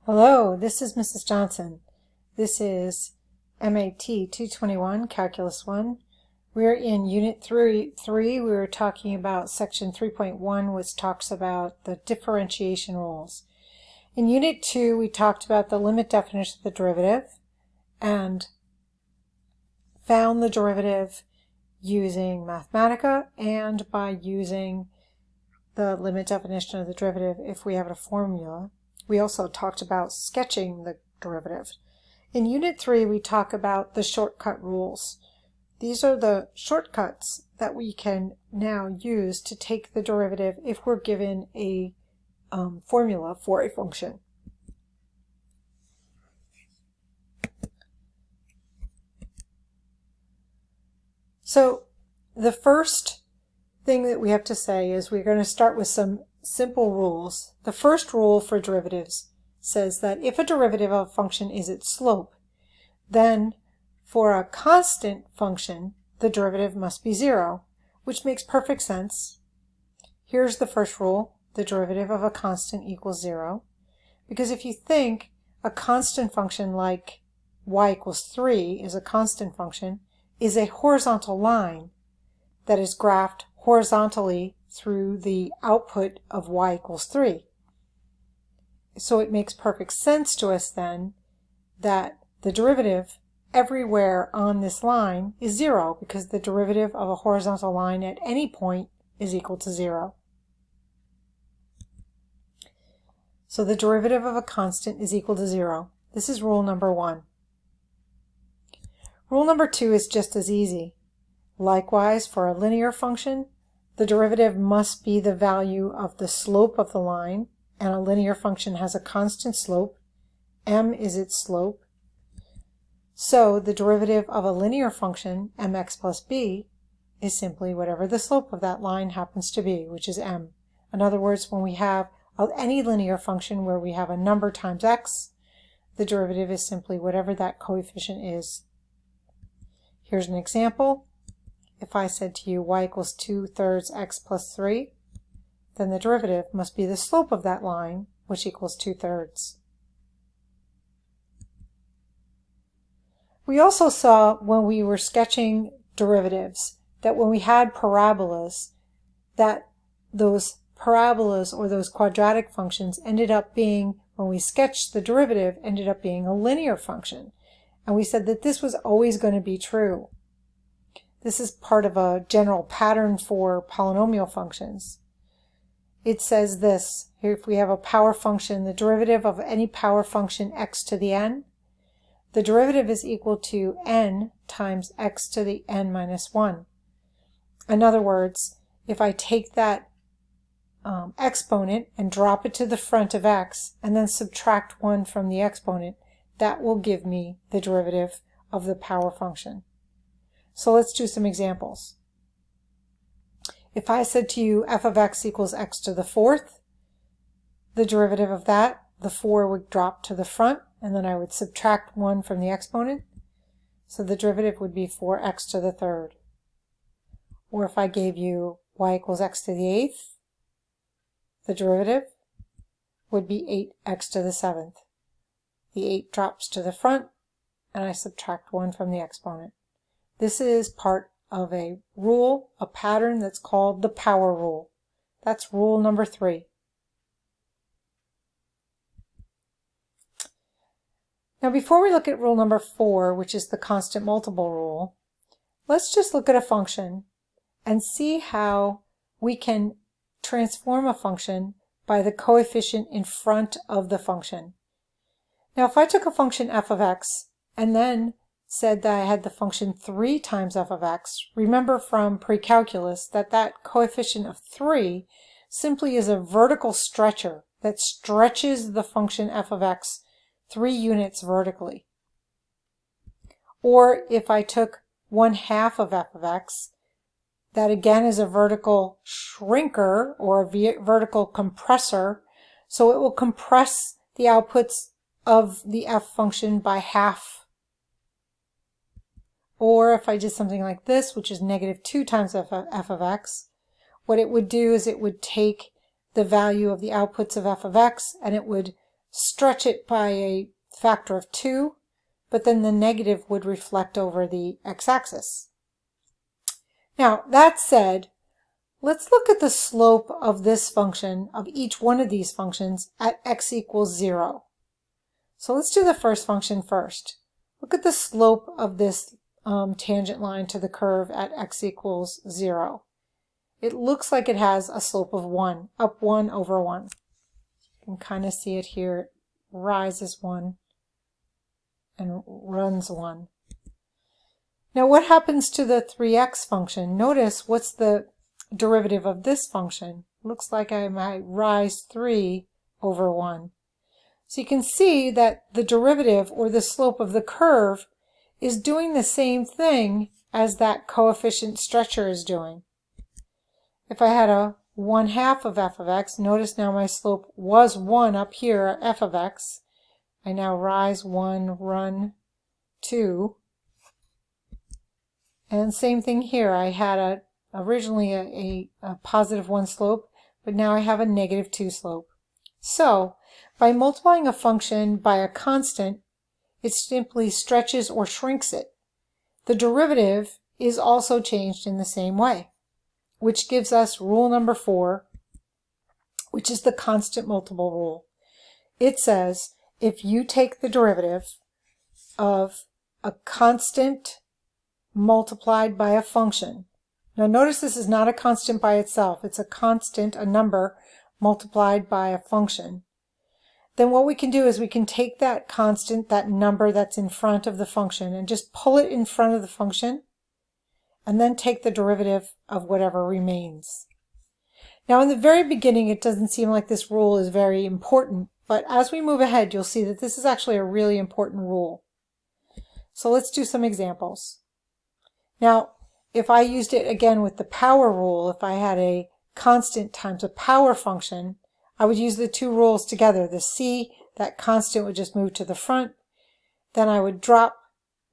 Hello, this is Mrs. Johnson. This is MAT 221, Calculus 1. We're in Unit 3. We were talking about Section 3.1, which talks about the differentiation rules. In Unit 2, we talked about the limit definition of the derivative and found the derivative using Mathematica and by using the limit definition of the derivative if we have a formula. We also talked about sketching the derivative. In Unit 3, we talk about the shortcut rules. These are the shortcuts that we can now use to take the derivative if we're given a formula for a function. So the first thing that we have to say is we're going to start with some simple rules. The first rule for derivatives says that if a derivative of a function is its slope, then for a constant function, the derivative must be 0, which makes perfect sense. Here's the first rule: the derivative of a constant equals 0. Because if you think a constant function like y equals 3 is a constant function, is a horizontal line that is graphed horizontally through the output of y equals 3. So it makes perfect sense to us then that the derivative everywhere on this line is 0, because the derivative of a horizontal line at any point is equal to 0. So the derivative of a constant is equal to 0. This is rule number 1. Rule number 2 is just as easy. Likewise, for a linear function, the derivative must be the value of the slope of the line, and a linear function has a constant slope. M is its slope. So the derivative of a linear function, mx plus b, is simply whatever the slope of that line happens to be, which is m. In other words, when we have any linear function where we have a number times x, the derivative is simply whatever that coefficient is. Here's an example. If I said to you y equals 2/3 x plus 3, then the derivative must be the slope of that line, which equals 2/3. We also saw when we were sketching derivatives that when we had parabolas, that those parabolas or those quadratic functions ended up being, when we sketched the derivative, ended up being a linear function. And we said that this was always going to be true. This is part of a general pattern for polynomial functions. It says this: here, if we have a power function, the derivative of any power function x to the n, the derivative is equal to n times x to the n minus 1. In other words, if I take that exponent and drop it to the front of x and then subtract 1 from the exponent, that will give me the derivative of the power function. So let's do some examples. If I said to you f of x equals x to the 4th, the derivative of that, the 4 would drop to the front, and then I would subtract 1 from the exponent. So the derivative would be 4x to the 3rd. Or if I gave you y equals x to the 8th, the derivative would be 8x to the 7th. The 8 drops to the front, and I subtract 1 from the exponent. This is part of a rule, a pattern that's called the power rule. That's rule number 3. Now before we look at rule number 4, which is the constant multiple rule, let's just look at a function and see how we can transform a function by the coefficient in front of the function. Now if I took a function f of x and then said that I had the function 3 times f of x, remember from pre-calculus that that coefficient of 3 simply is a vertical stretcher that stretches the function f of x 3 units vertically. Or if I took 1/2 of f of x, that again is a vertical shrinker or a vertical compressor, so it will compress the outputs of the f function by half. Or if I did something like this, which is -2 times f of x, what it would do is it would take the value of the outputs of f of x and it would stretch it by a factor of 2, but then the negative would reflect over the x-axis. Now, that said, let's look at the slope of this function, of each one of these functions, at x equals 0. So let's do the first function first. Look at the slope of this tangent line to the curve at x equals 0. It looks like it has a slope of 1, up 1 over 1. You can kind of see it here. It rises 1 and runs 1. Now what happens to the 3x function? Notice what's the derivative of this function. Looks like I might rise 3 over 1. So you can see that the derivative, or the slope of the curve, is doing the same thing as that coefficient stretcher is doing. If I had a 1/2 of f of x, notice now my slope was 1 up here at f of x. I now rise 1, run 2. And same thing here. I had originally a positive 1 slope, but now I have a negative 2 slope. So, by multiplying a function by a constant, it simply stretches or shrinks it. The derivative is also changed in the same way, which gives us rule number 4, which is the constant multiple rule. It says if you take the derivative of a constant multiplied by a function. Now notice this is not a constant by itself. It's a constant, a number, multiplied by a function. Then what we can do is we can take that constant, that number that's in front of the function, and just pull it in front of the function, and then take the derivative of whatever remains. Now in the very beginning it doesn't seem like this rule is very important, but as we move ahead you'll see that this is actually a really important rule. So let's do some examples. Now, if I used it again with the power rule, if I had a constant times a power function, I would use the two rules together. The c, that constant would just move to the front. Then I would drop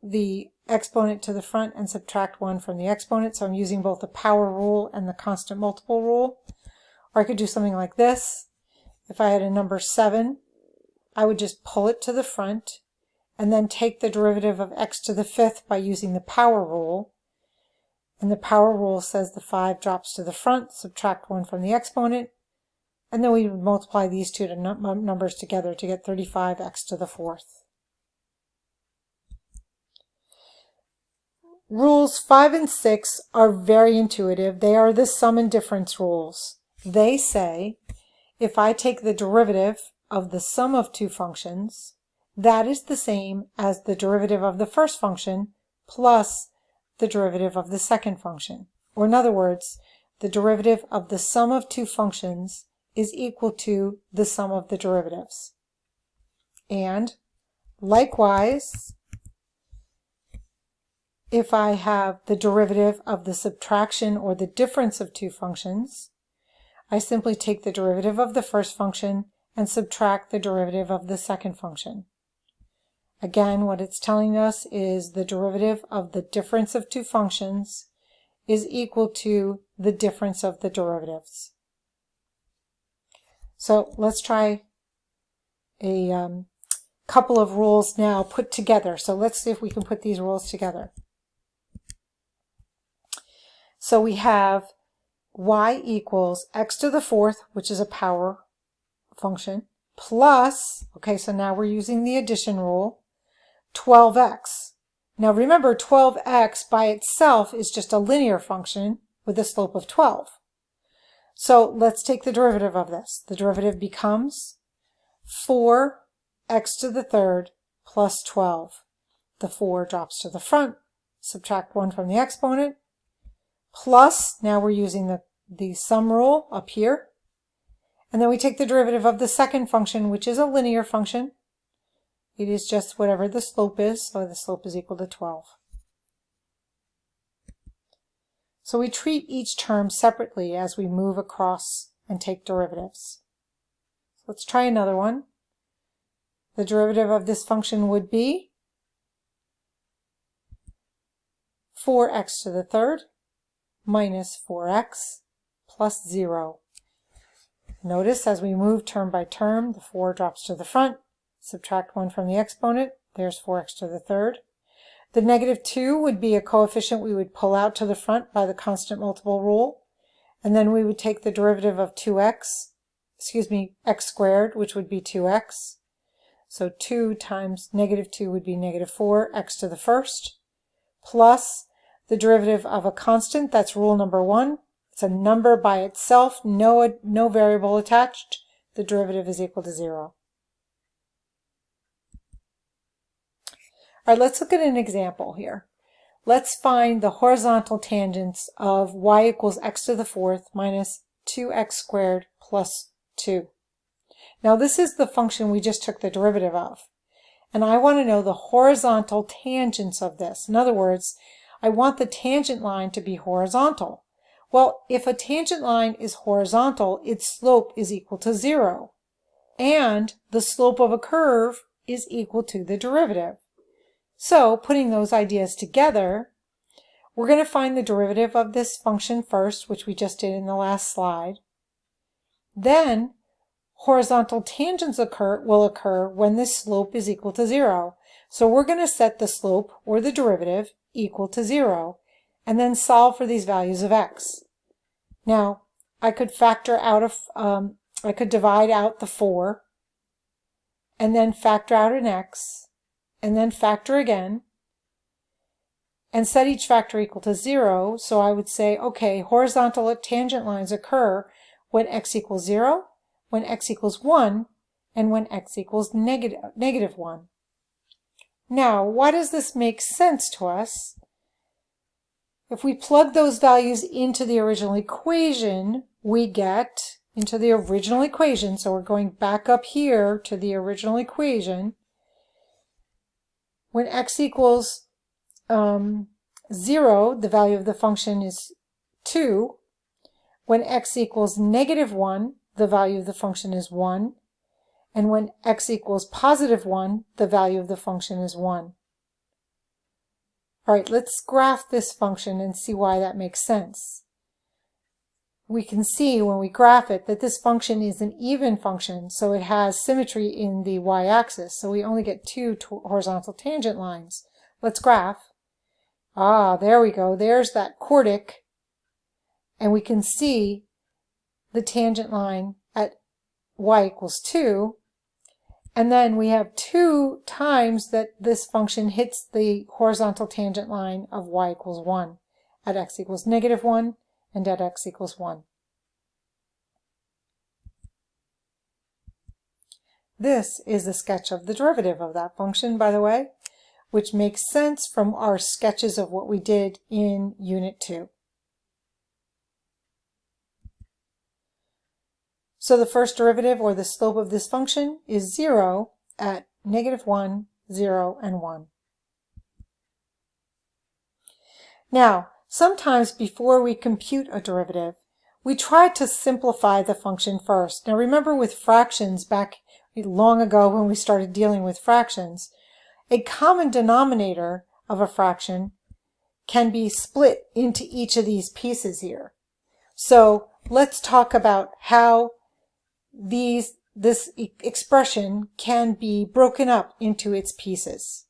the exponent to the front and subtract 1 from the exponent. So I'm using both the power rule and the constant multiple rule. Or I could do something like this. If I had a number 7, I would just pull it to the front and then take the derivative of x to the 5th by using the power rule. And the power rule says the 5 drops to the front, subtract 1 from the exponent, and then we would multiply these two numbers together to get 35x to the 4th. Rules 5 and 6 are very intuitive. They are the sum and difference rules. They say if I take the derivative of the sum of two functions, that is the same as the derivative of the first function plus the derivative of the second function. Or in other words, the derivative of the sum of two functions is equal to the sum of the derivatives. And likewise, if I have the derivative of the subtraction or the difference of two functions, I simply take the derivative of the first function and subtract the derivative of the second function. Again, what it's telling us is the derivative of the difference of two functions is equal to the difference of the derivatives. So let's try a couple of rules now put together. So let's see if we can put these rules together. So we have y equals x to the 4th, which is a power function, plus, okay, so now we're using the addition rule, 12x. Now remember, 12x by itself is just a linear function with a slope of 12. So let's take the derivative of this. The derivative becomes 4x to the 3rd plus 12. The 4 drops to the front, subtract 1 from the exponent, plus, now we're using the sum rule up here, and then we take the derivative of the second function, which is a linear function. It is just whatever the slope is, so the slope is equal to 12. So we treat each term separately as we move across and take derivatives. Let's try another one. The derivative of this function would be 4x to the 3rd minus 4x plus 0. Notice as we move term by term, the 4 drops to the front. Subtract 1 from the exponent. There's 4x to the third. The negative 2 would be a coefficient we would pull out to the front by the constant multiple rule. And then we would take the derivative of x squared, which would be 2x. So 2 times negative 2 would be negative 4, x to the first, plus the derivative of a constant, that's rule number 1. It's a number by itself, no variable attached. The derivative is equal to 0. All right, let's look at an example here. Let's find the horizontal tangents of y equals x to the fourth minus 2x squared plus 2. Now this is the function we just took the derivative of. And I want to know the horizontal tangents of this. In other words, I want the tangent line to be horizontal. Well, if a tangent line is horizontal, its slope is equal to 0. And the slope of a curve is equal to the derivative. So, putting those ideas together, we're going to find the derivative of this function first, which we just did in the last slide. Then, horizontal tangents will occur when the slope is equal to 0. So we're going to set the slope, or the derivative, equal to 0, and then solve for these values of x. Now, I could I could divide out the 4, and then factor out an x, and then factor again, and set each factor equal to 0. So I would say, okay, horizontal tangent lines occur when x equals 0, when x equals 1, and when x equals negative 1. Now, why does this make sense to us? If we plug those values into the original equation, we get into the original equation, so we're going back up here to the original equation. When x equals 0, the value of the function is 2. When x equals negative 1, the value of the function is 1. And when x equals positive 1, the value of the function is 1. All right, let's graph this function and see why that makes sense. We can see when we graph it that this function is an even function, so it has symmetry in the y-axis, so we only get 2 horizontal tangent lines. Let's graph. Ah, there we go. There's that quartic, and we can see the tangent line at y equals 2, and then we have 2 times that this function hits the horizontal tangent line of y equals 1 at x equals negative 1 and at x equals 1. This is a sketch of the derivative of that function, by the way, which makes sense from our sketches of what we did in Unit 2. So the first derivative, or the slope of this function, is 0 at negative 1, 0, and 1. Now, sometimes before we compute a derivative, we try to simplify the function first. Now remember with fractions back long ago when we started dealing with fractions, a common denominator of a fraction can be split into each of these pieces here. So let's talk about how this expression can be broken up into its pieces.